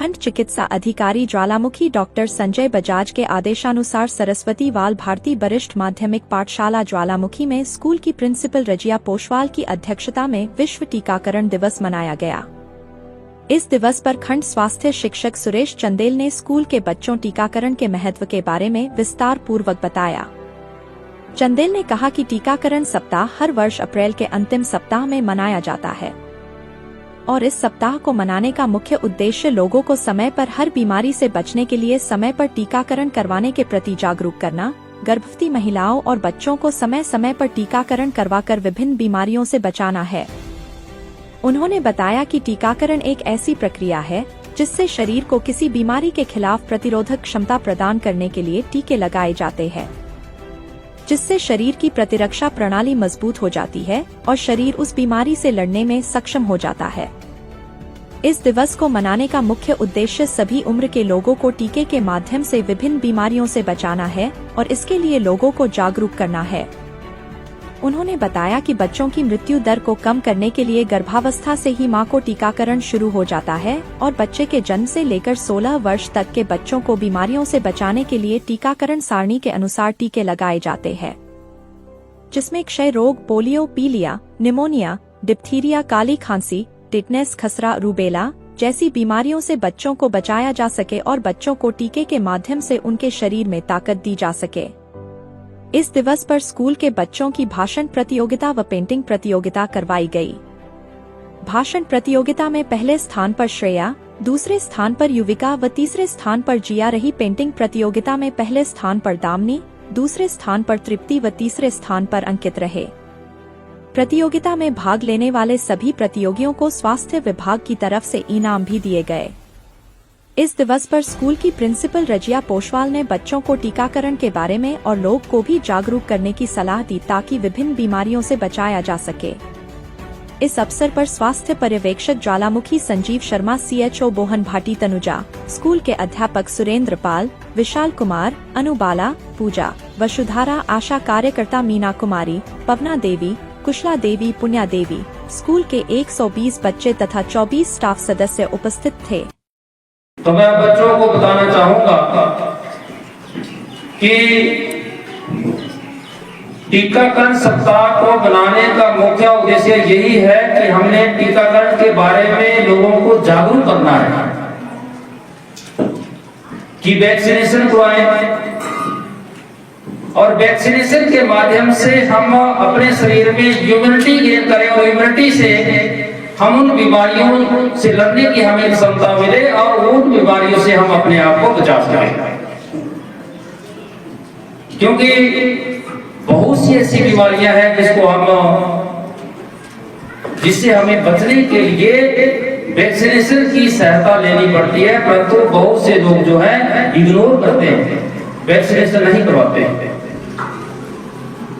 खंड चिकित्सा अधिकारी ज्वालामुखी डॉक्टर संजय बजाज के आदेशानुसार सरस्वती वाल भारती वरिष्ठ माध्यमिक पाठशाला ज्वालामुखी में स्कूल की प्रिंसिपल रजिया पोशवाल की अध्यक्षता में विश्व टीकाकरण दिवस मनाया गया। इस दिवस पर खंड स्वास्थ्य शिक्षक सुरेश चंदेल ने स्कूल के बच्चों टीकाकरण के महत्व के बारे में विस्तार पूर्वक बताया। चंदेल ने कहा कि टीकाकरण सप्ताह हर वर्ष अप्रैल के अंतिम सप्ताह में मनाया जाता है और इस सप्ताह को मनाने का मुख्य उद्देश्य लोगों को समय पर हर बीमारी से बचने के लिए समय पर टीकाकरण करवाने के प्रति जागरूक करना, गर्भवती महिलाओं और बच्चों को समय समय पर टीकाकरण करवाकर विभिन्न बीमारियों से बचाना है। उन्होंने बताया कि टीकाकरण एक ऐसी प्रक्रिया है जिससे शरीर को किसी बीमारी के खिलाफ प्रतिरोधक क्षमता प्रदान करने के लिए टीके लगाए जाते हैं, जिससे शरीर की प्रतिरक्षा प्रणाली मजबूत हो जाती है और शरीर उस बीमारी से लड़ने में सक्षम हो जाता है। इस दिवस को मनाने का मुख्य उद्देश्य सभी उम्र के लोगों को टीके के माध्यम से विभिन्न बीमारियों से बचाना है और इसके लिए लोगों को जागरूक करना है। उन्होंने बताया कि बच्चों की मृत्यु दर को कम करने के लिए गर्भावस्था से ही मां को टीकाकरण शुरू हो जाता है और बच्चे के जन्म से लेकर 16 वर्ष तक के बच्चों को बीमारियों से बचाने के लिए टीकाकरण सारणी के अनुसार टीके लगाए जाते हैं, जिसमें क्षय रोग, पोलियो, पीलिया, निमोनिया, डिप्थीरिया, काली खांसी, टिटनेस, खसरा, रूबेला जैसी बीमारियों से बच्चों को बचाया जा सके और बच्चों को टीके के माध्यम से उनके शरीर में ताकत दी जा सके। इस दिवस पर स्कूल के बच्चों की भाषण प्रतियोगिता व पेंटिंग प्रतियोगिता करवाई गई। भाषण प्रतियोगिता में पहले स्थान पर श्रेया, दूसरे स्थान पर युविका व तीसरे स्थान पर जिया रही। पेंटिंग प्रतियोगिता में पहले स्थान पर दामनी, दूसरे स्थान पर तृप्ति व तीसरे स्थान पर अंकित रहे। प्रतियोगिता में भाग लेने वाले सभी प्रतियोगियों को स्वास्थ्य विभाग की तरफ से इनाम भी दिए गए। इस दिवस पर स्कूल की प्रिंसिपल रजिया पोशवाल ने बच्चों को टीकाकरण के बारे में और लोग को भी जागरूक करने की सलाह दी ताकि विभिन्न बीमारियों से बचाया जा सके। इस अवसर पर स्वास्थ्य पर्यवेक्षक ज्वालामुखी Sanjeev Sharma, CHO Bohn Bhati Tanuja, school के अध्यापक सुरेंद्र पाल, विशाल कुमार, अनुबाला, पूजा, वसुधारा, आशा कार्यकर्ता मीना कुमारी, पवना देवी, कुशला देवी, पुण्या देवी, स्कूल के 120 बच्चे तथा 24 स्टाफ सदस्य उपस्थित थे। तो मैं बच्चों को बताना चाहूंगा कि टीकाकरण सप्ताह को बनाने का मुख्य उद्देश्य यही है कि हमने टीकाकरण के बारे में लोगों को जागरूक करना है कि वैक्सीनेशन करवाएं और वैक्सीनेशन के माध्यम से हम अपने शरीर में इम्यूनिटी गेन करें और इम्यूनिटी से हम उन बीमारियों से लड़ने की हमें क्षमता मिले और उन बीमारियों से हम अपने आप को बचा सकें, क्योंकि बहुत सी ऐसी बीमारियां हैं जिससे हमें बचने के लिए वैक्सीनेशन की सहायता लेनी पड़ती है, परंतु बहुत से लोग जो है इग्नोर करते हैं, वैक्सीनेशन नहीं करवाते हैं।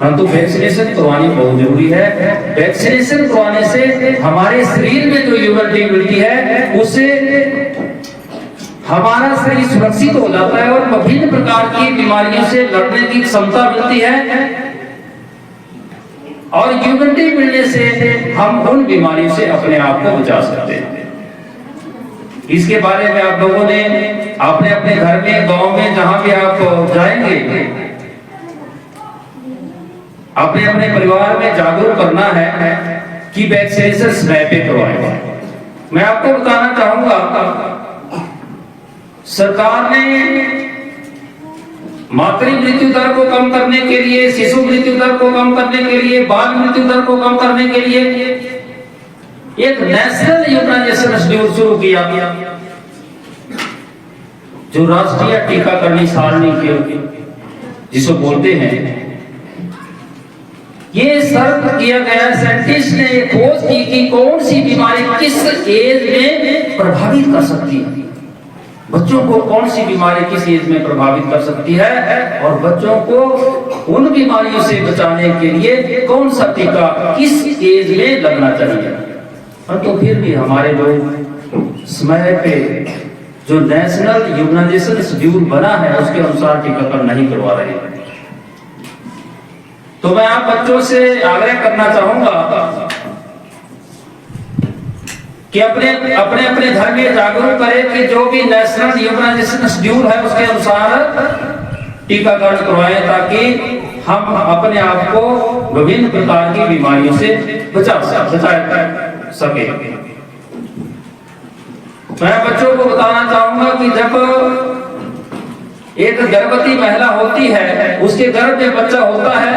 परंतु वैक्सीनेशन करवानी बहुत जरूरी है। वैक्सीनेशन करवाने से हमारे शरीर में जो इम्यूनिटी मिलती है उससे हमारा शरीर सुरक्षित हो जाता है और विभिन्न प्रकार की बीमारियों से लड़ने की क्षमता मिलती है और इम्यूनिटी मिलने से हम उन बीमारियों से अपने आप को बचा सकते हैं। इसके बारे में आप लोगों ने अपने अपने घर में, गांव में, जहां भी आप जाएंगे, अपने अपने परिवार में जागरूक करना है कि वैक्सीनेशन समय पे करवाएं। मैं आपको बताना चाहूंगा, सरकार ने मातृ मृत्यु दर को कम करने के लिए, शिशु मृत्यु दर को कम करने के लिए, बाल मृत्यु दर को कम करने के लिए एक नेशनल इम्यूनाइजेशन शेड्यूल शुरू किया, जो राष्ट्रीय टीकाकरण सारणी के जिसको बोलते हैं। ये सर्च किया गया, साइंटिस्ट ने खोज की कि कौन सी बीमारी किस एज में प्रभावित कर सकती है, बच्चों को कौन सी बीमारी किस एज में प्रभावित कर सकती है और बच्चों को उन बीमारियों से बचाने के लिए कौन सा टीका किस एज में लगना चाहिए। परंतु फिर भी हमारे लोग समय पे जो नेशनल इम्यूनाइजेशन शेड्यूल बना है उसके अनुसार टीकाकरण नहीं करवा रहे हैं। तो मैं आप बच्चों से आग्रह करना चाहूंगा कि अपने अपने अपने घर में जागरूक करे कि जो भी नेशनल इम्यूनाइजेशन शेड्यूल है उसके अनुसार टीकाकरण करवाएं, ताकि हम अपने आप को विभिन्न प्रकार की बीमारियों से बचा सके। मैं बच्चों को बताना चाहूंगा कि जब एक गर्भवती महिला होती है, उसके गर्भ में बच्चा होता है,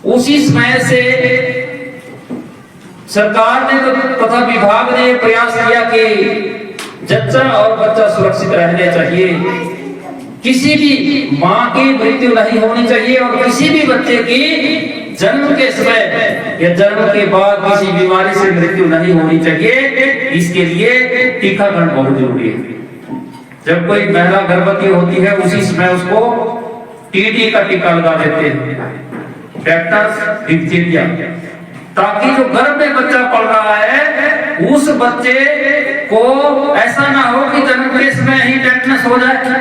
उसी समय से सरकार ने तथा विभाग ने प्रयास किया कि जच्चा और बच्चा सुरक्षित रहने चाहिए, किसी भी मां की मृत्यु नहीं होनी चाहिए और किसी भी बच्चे की जन्म के समय या जन्म के बाद किसी बीमारी से मृत्यु नहीं होनी चाहिए। इसके लिए टीकाकरण बहुत जरूरी है। जब कोई महिला गर्भवती होती है उसी समय उसको टीडी का टीका लगा देते हैं, टेटनस, डिप्थीरिया, ताकि जो गर्भ में बच्चा पल रहा है उस बच्चे को ऐसा ना हो कि जन्म के समय ही टेटनस हो जाए,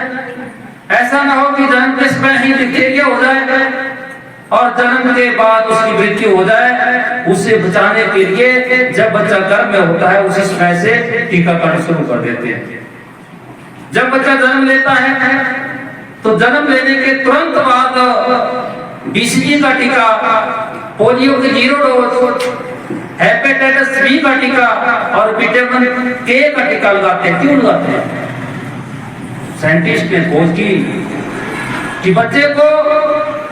ऐसा ना हो कि जन्म के समय ही डिप्थीरिया हो जाए और जन्म के बाद उसकी मृत्यु हो जाए। उसे बचाने के लिए जब बच्चा गर्भ में होता है उसी समय से टीकाकरण शुरू कर देते हैं। जब बच्चा जन्म लेता है तो जन्म लेने के तुरंत बाद बीसीजी का टीका, पोलियो की 0 डोज, हेपेटाइटिस बी का टीका और विटामिन के का टीका लगाते हैं। क्यों लगाते हैं? साइंटिस्ट ने खोज की कि बच्चे को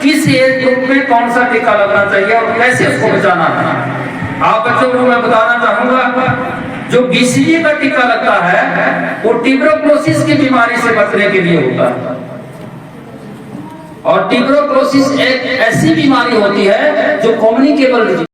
किस एज ग्रुप में कौन सा टीका लगना चाहिए और कैसे उसको बचाना है। आप बच्चों को मैं बताना चाहूंगा, जो बीसीजी का टीका लगता है वो ट्यूबरकुलोसिस की बीमारी से बचने के लिए होता है। और ट्यूबरकुलोसिस एक ऐसी बीमारी होती है जो कम्युनिकेबल